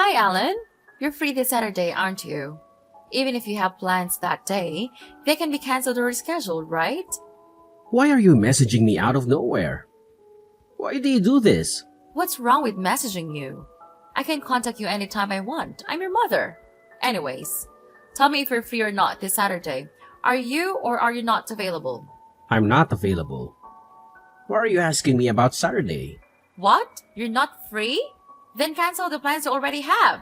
Hi, Alan. You're free this Saturday, aren't you? Even if you have plans that day, they can be canceled or rescheduled, right? Why are you messaging me out of nowhere? Why do you do this? What's wrong with messaging you? I can contact you anytime I want. I'm your mother. Anyways, tell me if you're free or not this Saturday. Are you or are you not available? I'm not available. Why are you asking me about Saturday? What? You're not free? Then cancel the plans you already have.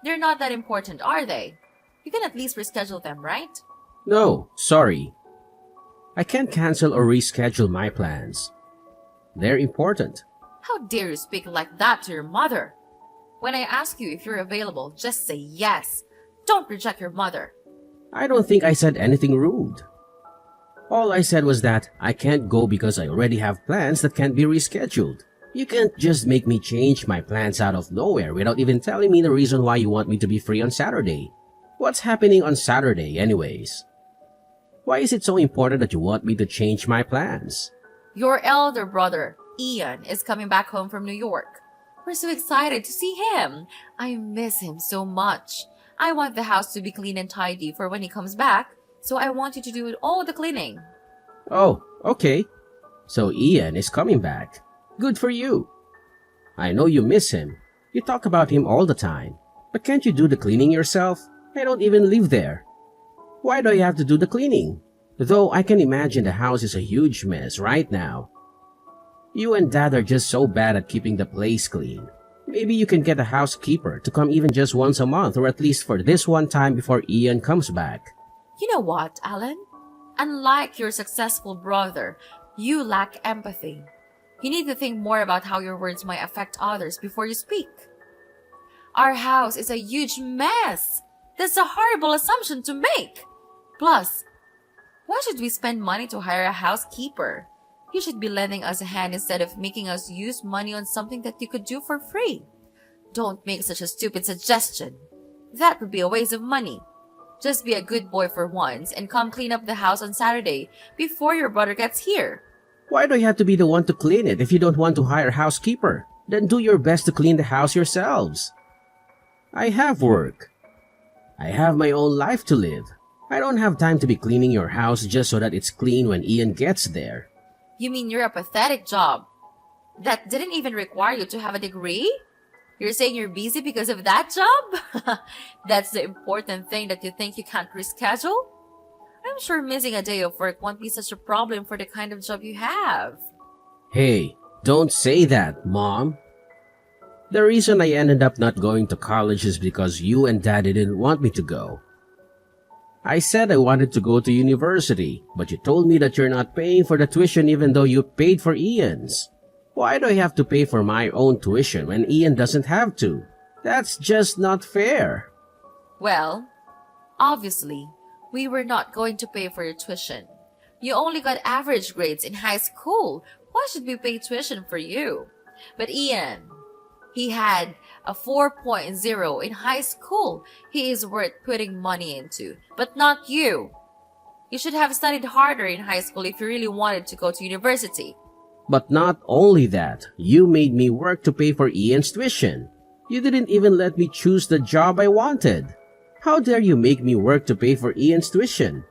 They're not that important, are they? You can at least reschedule them, right? No, sorry. I can't cancel or reschedule my plans. They're important. How dare you speak like that to your mother? When I ask you if you're available, just say yes. Don't reject your mother. I don't think I said anything rude. All I said was that I can't go because I already have plans that can't be rescheduled. You can't just make me change my plans out of nowhere without even telling me the reason why you want me to be free on Saturday. What's happening on Saturday anyways? Why is it so important that you want me to change my plans? Your elder brother, Ian, is coming back home from New York. We're so excited to see him. I miss him so much. I want the house to be clean and tidy for when he comes back, so I want you to do all the cleaning. Oh, okay. So Ian is coming back. Good for you. I know you miss him. You talk about him all the time. But can't you do the cleaning yourself? I don't even live there. Why do I have to do the cleaning? Though I can imagine the house is a huge mess right now. You and Dad are just so bad at keeping the place clean. Maybe you can get a housekeeper to come even just once a month or at least for this one time before Ian comes back. You know what, Alan? Unlike your successful brother, you lack empathy. You need to think more about how your words might affect others before you speak. Our house is a huge mess. That's a horrible assumption to make. Plus, why should we spend money to hire a housekeeper? You should be lending us a hand instead of making us use money on something that you could do for free. Don't make such a stupid suggestion. That would be a waste of money. Just be a good boy for once and come clean up the house on Saturday before your brother gets here. Why do you have to be the one to clean it if you don't want to hire a housekeeper? Then do your best to clean the house yourselves. I have work. I have my own life to live. I don't have time to be cleaning your house just so that it's clean when Ian gets there. You mean you're a pathetic job that didn't even require you to have a degree? You're saying you're busy because of that job? That's the important thing that you think you can't reschedule? I'm sure missing a day of work won't be such a problem for the kind of job you have. Hey, don't say that, Mom. The reason I ended up not going to college is because you and Dad didn't want me to go. I said I wanted to go to university, but you told me that you're not paying for the tuition even though you paid for Ian's. Why do I have to pay for my own tuition when Ian doesn't have to? That's just not fair. Well, obviously, we were not going to pay for your tuition. You only got average grades in high school. Why should we pay tuition for you? But Ian, he had a 4.0 in high school. He is worth putting money into, but not you. You should have studied harder in high school if you really wanted to go to university. But not only that, you made me work to pay for Ian's tuition. You didn't even let me choose the job I wanted. How dare you make me work to pay for Ian's tuition?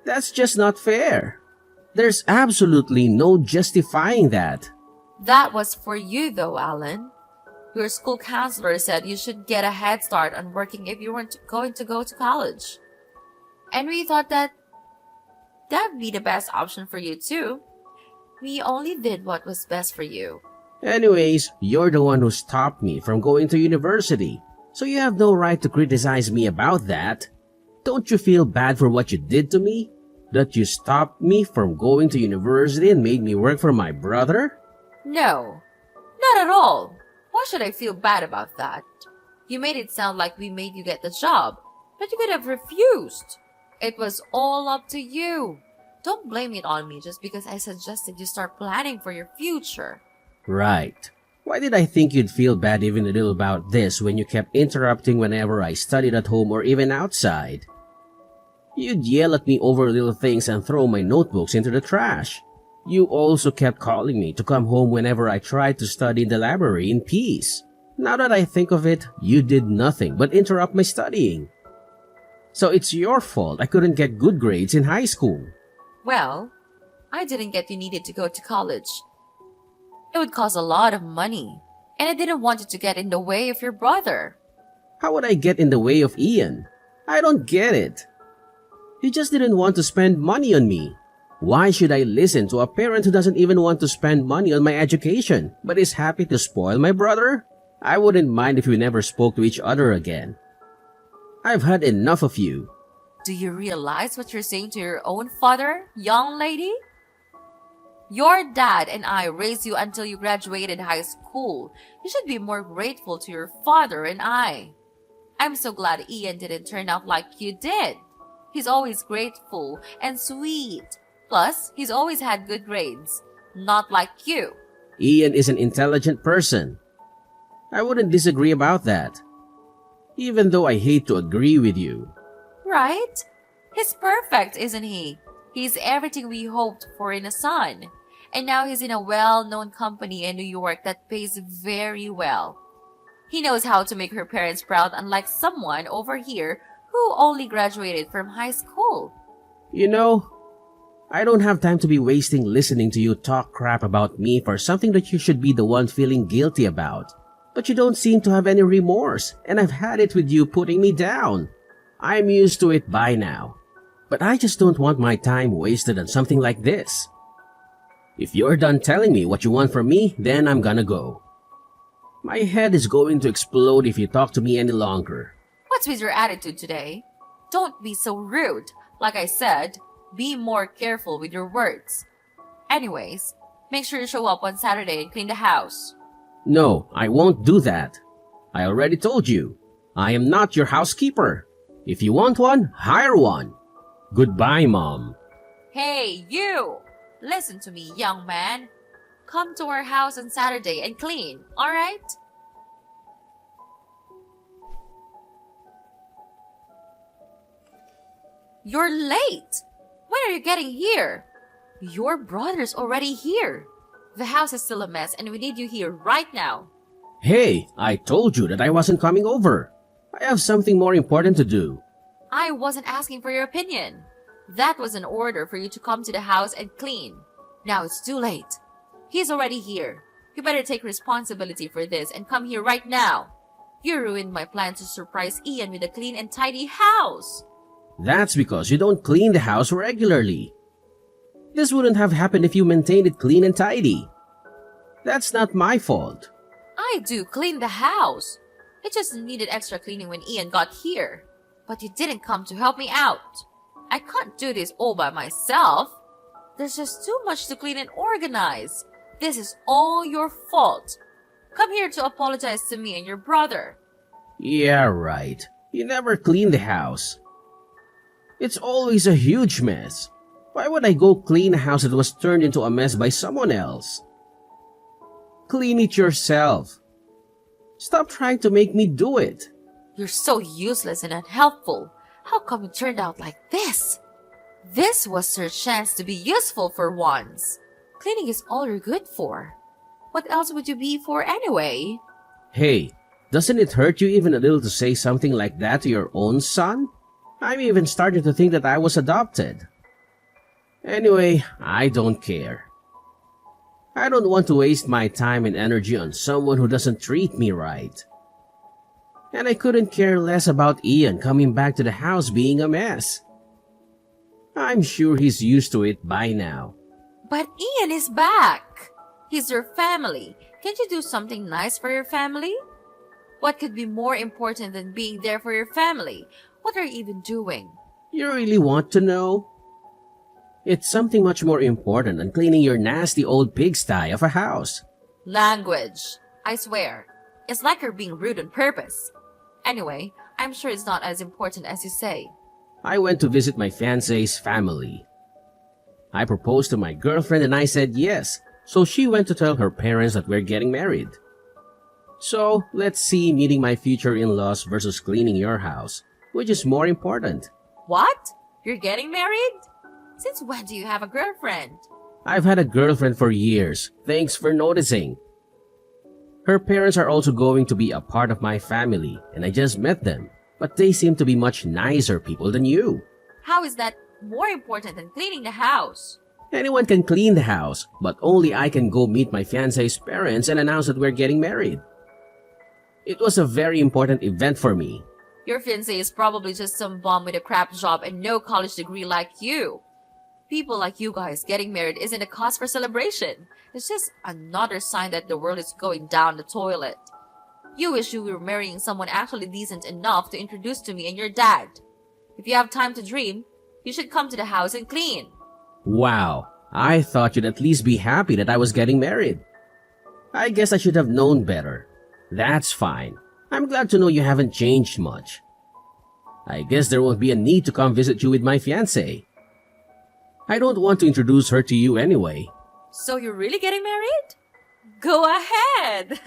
That's just not fair. There's absolutely no justifying that. That was for you though, Alan. Your school counselor said you should get a head start on working if you weren't going to go to college. And we thought that'd be the best option for you too. We only did what was best for you. Anyways, you're the one who stopped me from going to university, so you have no right to criticize me about that. Don't you feel bad for what you did to me? That you stopped me from going to university and made me work for my brother? No, not at all. Why should I feel bad about that? You made it sound like we made you get the job, but you could have refused. It was all up to you. Don't blame it on me just because I suggested you start planning for your future. Right. Why did I think you'd feel bad even a little about this when you kept interrupting whenever I studied at home or even outside? You'd yell at me over little things and throw my notebooks into the trash. You also kept calling me to come home whenever I tried to study in the library in peace. Now that I think of it, you did nothing but interrupt my studying. So it's your fault I couldn't get good grades in high school. Well, I didn't get you needed to go to college. It would cost a lot of money, and I didn't want it to get in the way of your brother. How would I get in the way of Ian? I don't get it. You just didn't want to spend money on me. Why should I listen to a parent who doesn't even want to spend money on my education, but is happy to spoil my brother? I wouldn't mind if we never spoke to each other again. I've had enough of you. Do you realize what you're saying to your own father, young lady? Your dad and I raised you until you graduated high school. You should be more grateful to your father and I. I'm so glad Ian didn't turn out like you did. He's always grateful and sweet. Plus, he's always had good grades. Not like you. Ian is an intelligent person. I wouldn't disagree about that. Even though I hate to agree with you. Right? He's perfect, isn't he? He's everything we hoped for in a son. And now he's in a well-known company in New York that pays very well. He knows how to make her parents proud, unlike someone over here who only graduated from high school. You know, I don't have time to be wasting listening to you talk crap about me for something that you should be the one feeling guilty about. But you don't seem to have any remorse, and I've had it with you putting me down. I'm used to it by now. But I just don't want my time wasted on something like this. If you're done telling me what you want from me, then I'm gonna go. My head is going to explode if you talk to me any longer. What's with your attitude today? Don't be so rude. Like I said, be more careful with your words. Anyways, make sure you show up on Saturday and clean the house. No, I won't do that. I already told you. I am not your housekeeper. If you want one, hire one. Goodbye, Mom. Hey, you! Listen to me, young man. Come to our house on Saturday and clean, alright? You're late! When are you getting here? Your brother's already here. The house is still a mess and we need you here right now. Hey, I told you that I wasn't coming over. I have something more important to do. I wasn't asking for your opinion. That was an order for you to come to the house and clean. Now it's too late. He's already here. You better take responsibility for this and come here right now. You ruined my plan to surprise Ian with a clean and tidy house. That's because you don't clean the house regularly. This wouldn't have happened if you maintained it clean and tidy. That's not my fault. I do clean the house. It just needed extra cleaning when Ian got here. But you didn't come to help me out. I can't do this all by myself. There's just too much to clean and organize. This is all your fault. Come here to apologize to me and your brother. Yeah, right. You never clean the house. It's always a huge mess. Why would I go clean a house that was turned into a mess by someone else? Clean it yourself. Stop trying to make me do it. You're so useless and unhelpful. How come it turned out like this? This was your chance to be useful for once. Cleaning is all you're good for. What else would you be for anyway? Hey, doesn't it hurt you even a little to say something like that to your own son? I'm even starting to think that I was adopted. Anyway, I don't care. I don't want to waste my time and energy on someone who doesn't treat me right. And I couldn't care less about Ian coming back to the house being a mess. I'm sure he's used to it by now. But Ian is back. He's your family. Can't you do something nice for your family? What could be more important than being there for your family? What are you even doing? You really want to know? It's something much more important than cleaning your nasty old pigsty of a house. Language. I swear. It's like you're being rude on purpose. Anyway, I'm sure it's not as important as you say. I went to visit my fiancé's family. I proposed to my girlfriend and I said yes, so she went to tell her parents that we're getting married. So, let's see meeting my future in-laws versus cleaning your house. Which is more important? What? You're getting married? Since when do you have a girlfriend? I've had a girlfriend for years. Thanks for noticing. Her parents are also going to be a part of my family, and I just met them. But they seem to be much nicer people than you. How is that more important than cleaning the house? Anyone can clean the house, but only I can go meet my fiancé's parents and announce that we're getting married. It was a very important event for me. Your fiancé is probably just some bum with a crap job and no college degree like you. People like you guys getting married isn't a cause for celebration. It's just another sign that the world is going down the toilet. You wish you were marrying someone actually decent enough to introduce to me and your dad. If you have time to dream, you should come to the house and clean. Wow, I thought you'd at least be happy that I was getting married. I guess I should have known better. That's fine. I'm glad to know you haven't changed much. I guess there won't be a need to come visit you with my fiancé. I don't want to introduce her to you anyway. So you're really getting married? Go ahead!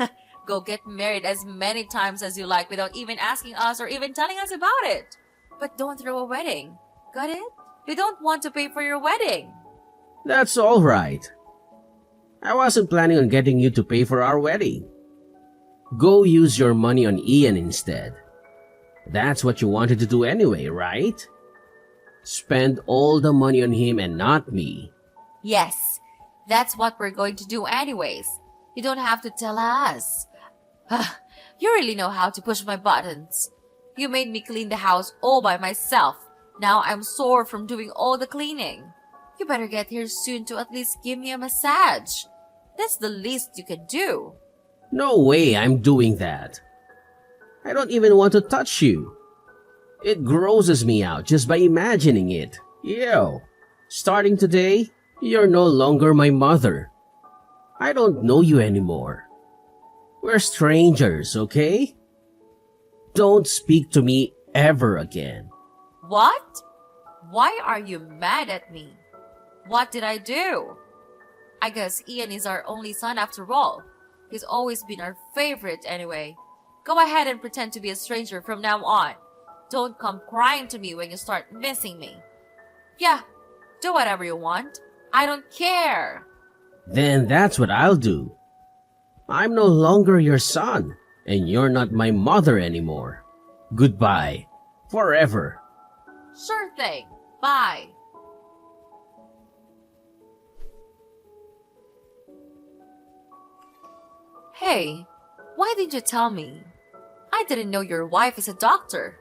Go get married as many times as you like without even asking us or even telling us about it. But don't throw a wedding. Got it? We don't want to pay for your wedding. That's all right. I wasn't planning on getting you to pay for our wedding. Go use your money on Ian instead. That's what you wanted to do anyway, right? Spend all the money on him and not me. Yes, that's what we're going to do anyways. You don't have to tell us. You really know how to push my buttons. You made me clean the house all by myself. Now I'm sore from doing all the cleaning. You better get here soon to at least give me a massage. That's the least you can do. No way I'm doing that. I don't even want to touch you. It grosses me out just by imagining it. Ew. Starting today, you're no longer my mother. I don't know you anymore. We're strangers, okay? Don't speak to me ever again. What? Why are you mad at me? What did I do? I guess Ian is our only son after all. He's always been our favorite anyway. Go ahead and pretend to be a stranger from now on. Don't come crying to me when you start missing me. Yeah, do whatever you want. I don't care. Then that's what I'll do. I'm no longer your son, and you're not my mother anymore. Goodbye. Forever. Sure thing. Bye. Hey, why didn't you tell me? I didn't know your wife is a doctor.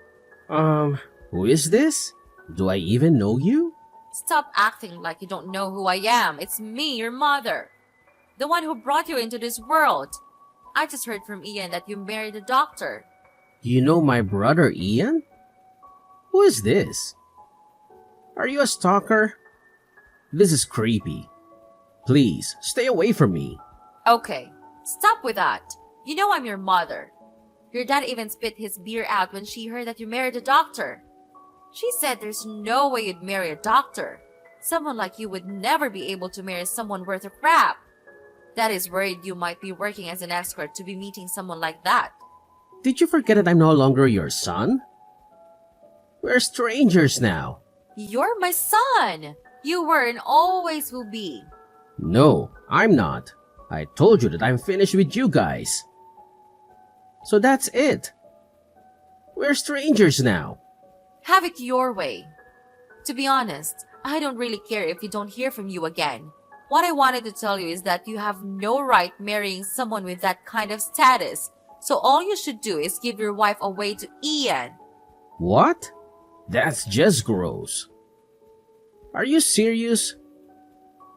Who is this? Do I even know you? Stop acting like you don't know who I am. It's me, your mother. The one who brought you into this world. I just heard from Ian that you married a doctor. You know my brother Ian? Who is this? Are you a stalker? This is creepy. Please, stay away from me. Okay, stop with that. You know I'm your mother. Your dad even spit his beer out when she heard that you married a doctor. She said there's no way you'd marry a doctor. Someone like you would never be able to marry someone worth a crap. Dad is worried you might be working as an escort to be meeting someone like that. Did you forget that I'm no longer your son? We're strangers now. You're my son. You were and always will be. No, I'm not. I told you that I'm finished with you guys. So that's it. We're strangers now. Have it your way. To be honest, I don't really care if you don't hear from you again. What I wanted to tell you is that you have no right marrying someone with that kind of status. So all you should do is give your wife away to Ian. What? That's just gross. Are you serious?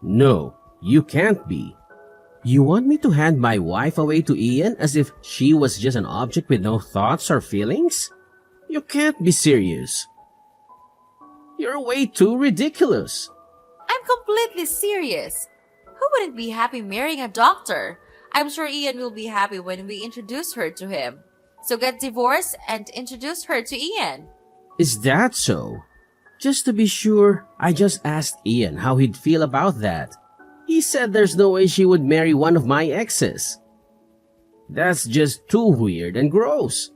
No, you can't be. You want me to hand my wife away to Ian as if she was just an object with no thoughts or feelings? You can't be serious. You're way too ridiculous. I'm completely serious. Who wouldn't be happy marrying a doctor? I'm sure Ian will be happy when we introduce her to him. So get divorced and introduce her to Ian. Is that so? Just to be sure, I just asked Ian how he'd feel about that. He said there's no way she would marry one of my exes. That's just too weird and gross.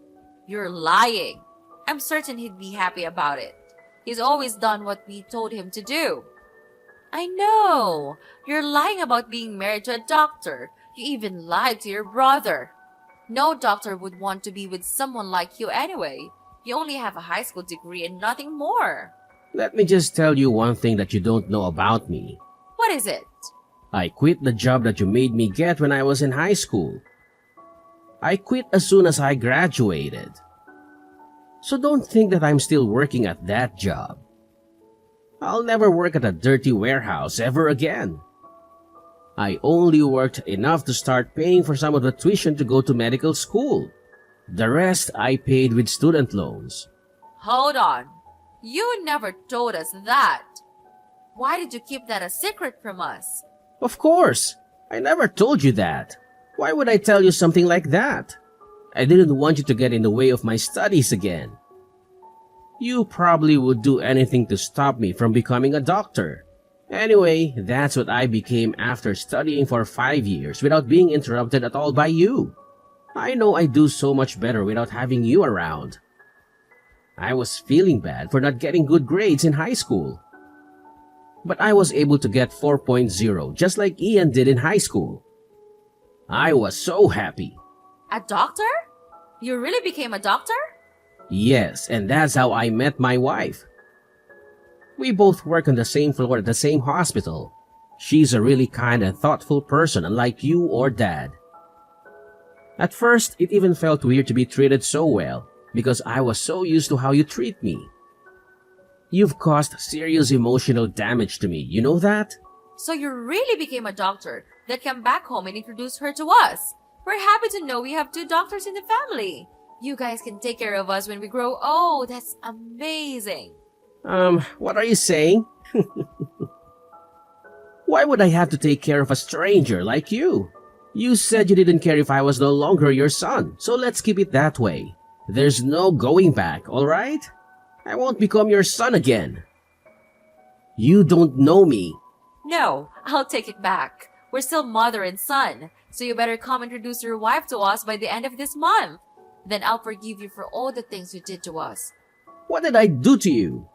You're lying. I'm certain he'd be happy about it. He's always done what we told him to do. I know. You're lying about being married to a doctor. You even lied to your brother. No doctor would want to be with someone like you anyway. You only have a high school degree and nothing more. Let me just tell you one thing that you don't know about me. What is it? I quit the job that you made me get when I was in high school. I quit as soon as I graduated. So don't think that I'm still working at that job. I'll never work at a dirty warehouse ever again. I only worked enough to start paying for some of the tuition to go to medical school. The rest I paid with student loans. Hold on. You never told us that. Why did you keep that a secret from us? Of course, I never told you that. Why would I tell you something like that? I didn't want you to get in the way of my studies again. You probably would do anything to stop me from becoming a doctor. Anyway, that's what I became after studying for 5 years without being interrupted at all by you. I know I do so much better without having you around. I was feeling bad for not getting good grades in high school. But I was able to get 4.0 just like Ian did in high school. I was so happy. A doctor? You really became a doctor? Yes, and that's how I met my wife. We both work on the same floor at the same hospital. She's a really kind and thoughtful person, unlike you or Dad. At first, it even felt weird to be treated so well, because I was so used to how you treat me. You've caused serious emotional damage to me, you know that? So you really became a doctor that came back home and introduced her to us. We're happy to know we have 2 doctors in the family. You guys can take care of us when we grow old. That's amazing. What are you saying? Why would I have to take care of a stranger like you? You said you didn't care if I was no longer your son, so let's keep it that way. There's no going back, alright? I won't become your son again. You don't know me. No, I'll take it back. We're still mother and son, so you better come introduce your wife to us by the end of this month. Then I'll forgive you for all the things you did to us. What did I do to you?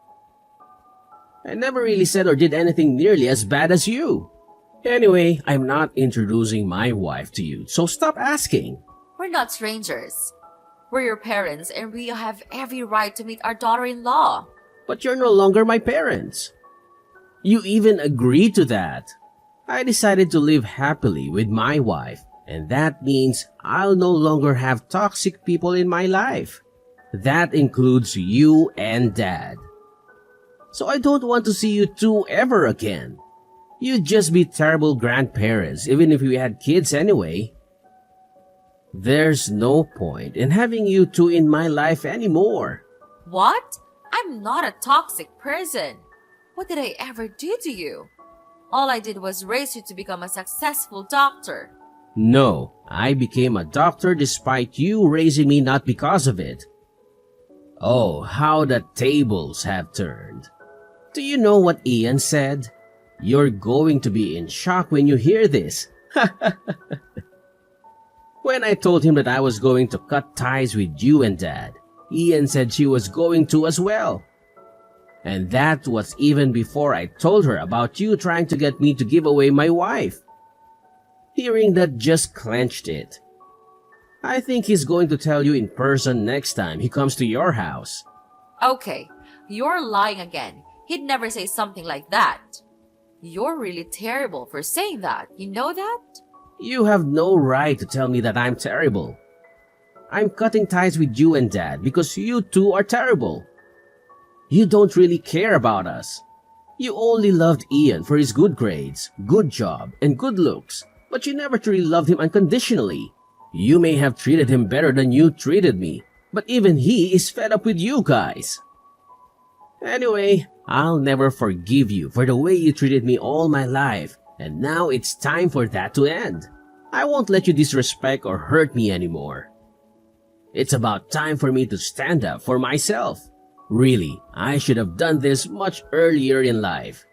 I never really said or did anything nearly as bad as you. Anyway, I'm not introducing my wife to you, so stop asking. We're not strangers. We're your parents, and we have every right to meet our daughter-in-law. But you're no longer my parents. You even agreed to that. I decided to live happily with my wife, and that means I'll no longer have toxic people in my life. That includes you and Dad. So I don't want to see you two ever again. You'd just be terrible grandparents, even if we had kids anyway. There's no point in having you two in my life anymore. What? I'm not a toxic person. What did I ever do to you? All I did was raise you to become a successful doctor. No, I became a doctor despite you raising me, not because of it. Oh, how the tables have turned. Do you know what Ian said? You're going to be in shock when you hear this. When I told him that I was going to cut ties with you and Dad, Ian said she was going to as well. And that was even before I told her about you trying to get me to give away my wife. Hearing that just clenched it. I think he's going to tell you in person next time he comes to your house. Okay, you're lying again. He'd never say something like that. You're really terrible for saying that. You know that? You have no right to tell me that I'm terrible. I'm cutting ties with you and Dad because you two are terrible. You don't really care about us. You only loved Ian for his good grades, good job, and good looks, but you never truly loved him unconditionally. You may have treated him better than you treated me, but even he is fed up with you guys. Anyway, I'll never forgive you for the way you treated me all my life, and now it's time for that to end. I won't let you disrespect or hurt me anymore. It's about time for me to stand up for myself. Really, I should have done this much earlier in life.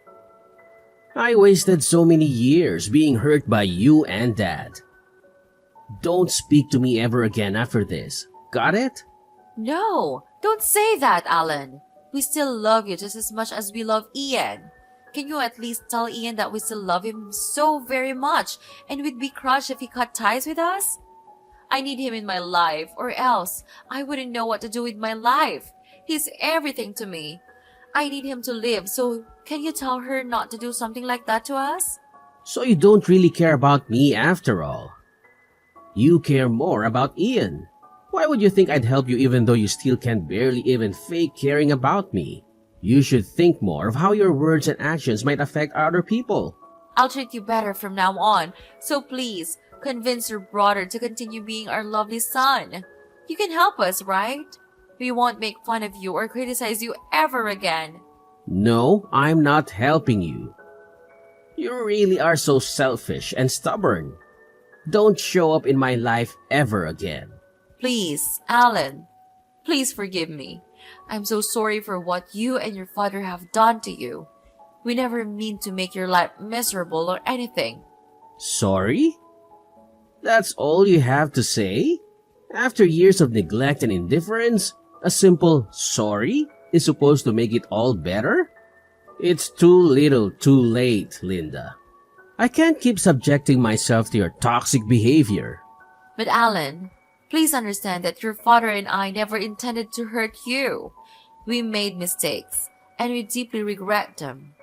I wasted so many years being hurt by you and Dad. Don't speak to me ever again after this. Got it? No, don't say that, Alan. We still love you just as much as we love Ian. Can you at least tell Ian that we still love him so very much and we'd be crushed if he cut ties with us? I need him in my life, or else I wouldn't know what to do with my life. He's everything to me. I need him to live, so can you tell her not to do something like that to us? So you don't really care about me after all. You care more about Ian. Why would you think I'd help you even though you still can barely even fake caring about me? You should think more of how your words and actions might affect other people. I'll treat you better from now on, so please, convince your brother to continue being our lovely son. You can help us, right? We won't make fun of you or criticize you ever again. No, I'm not helping you. You really are so selfish and stubborn. Don't show up in my life ever again. Please, Alan, please forgive me. I'm so sorry for what you and your father have done to you. We never mean to make your life miserable or anything. Sorry? That's all you have to say? After years of neglect and indifference, a simple sorry is supposed to make it all better? It's too little too late, Linda. I can't keep subjecting myself to your toxic behavior. But Alan, please understand that your father and I never intended to hurt you. We made mistakes, and we deeply regret them.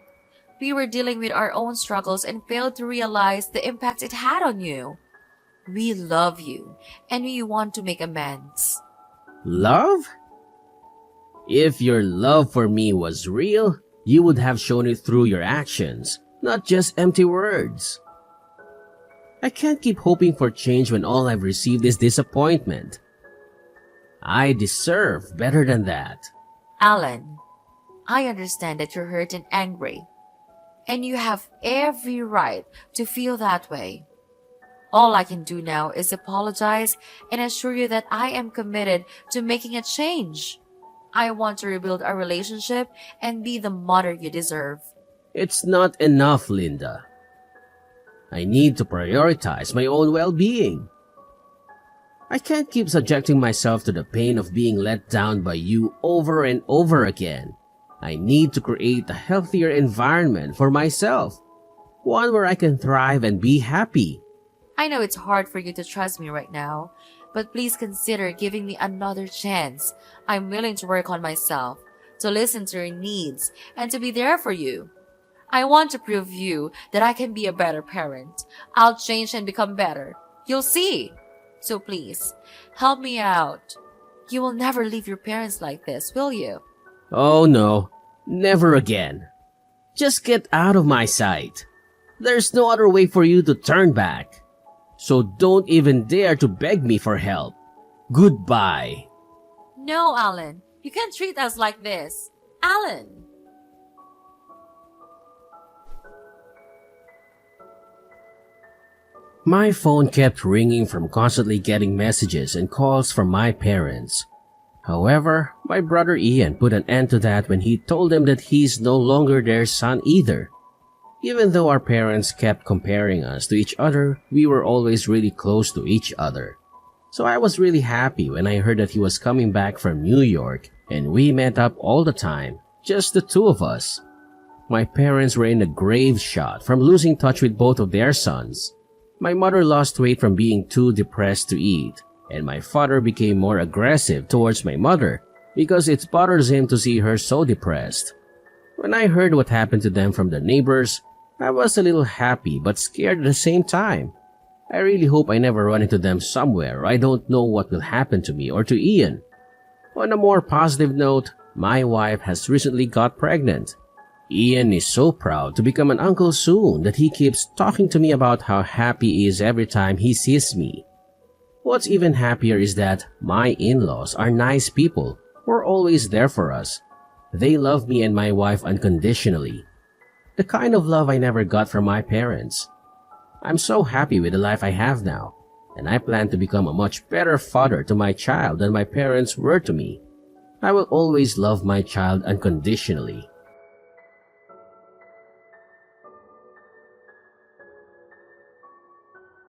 We were dealing with our own struggles and failed to realize the impact it had on you. We love you, and we want to make amends. Love? If your love for me was real, you would have shown it through your actions, not just empty words. I can't keep hoping for change when all I've received is disappointment. I deserve better than that. Alan, I understand that you're hurt and angry, and you have every right to feel that way. All I can do now is apologize and assure you that I am committed to making a change. I want to rebuild our relationship and be the mother you deserve. It's not enough, Linda. I need to prioritize my own well-being. I can't keep subjecting myself to the pain of being let down by you over and over again. I need to create a healthier environment for myself, one where I can thrive and be happy. I know it's hard for you to trust me right now, but please consider giving me another chance. I'm willing to work on myself, to listen to your needs, and to be there for you. I want to prove you that I can be a better parent. I'll change and become better. You'll see. So please, help me out. You will never leave your parents like this, will you? Oh no, never again. Just get out of my sight. There's no other way for you to turn back. So don't even dare to beg me for help. Goodbye. No, Alan. You can't treat us like this. Alan! My phone kept ringing from constantly getting messages and calls from my parents. However, my brother Ian put an end to that when he told them that he's no longer their son either. Even though our parents kept comparing us to each other, we were always really close to each other. So I was really happy when I heard that he was coming back from New York and we met up all the time, just the two of us. My parents were in a grave shot from losing touch with both of their sons. My mother lost weight from being too depressed to eat, and my father became more aggressive towards my mother because it bothers him to see her so depressed. When I heard what happened to them from the neighbors, I was a little happy but scared at the same time. I really hope I never run into them somewhere or I don't know what will happen to me or to Ian. On a more positive note, my wife has recently got pregnant. Ian is so proud to become an uncle soon that he keeps talking to me about how happy he is every time he sees me. What's even happier is that my in-laws are nice people who are always there for us. They love me and my wife unconditionally. The kind of love I never got from my parents. I'm so happy with the life I have now, and I plan to become a much better father to my child than my parents were to me. I will always love my child unconditionally.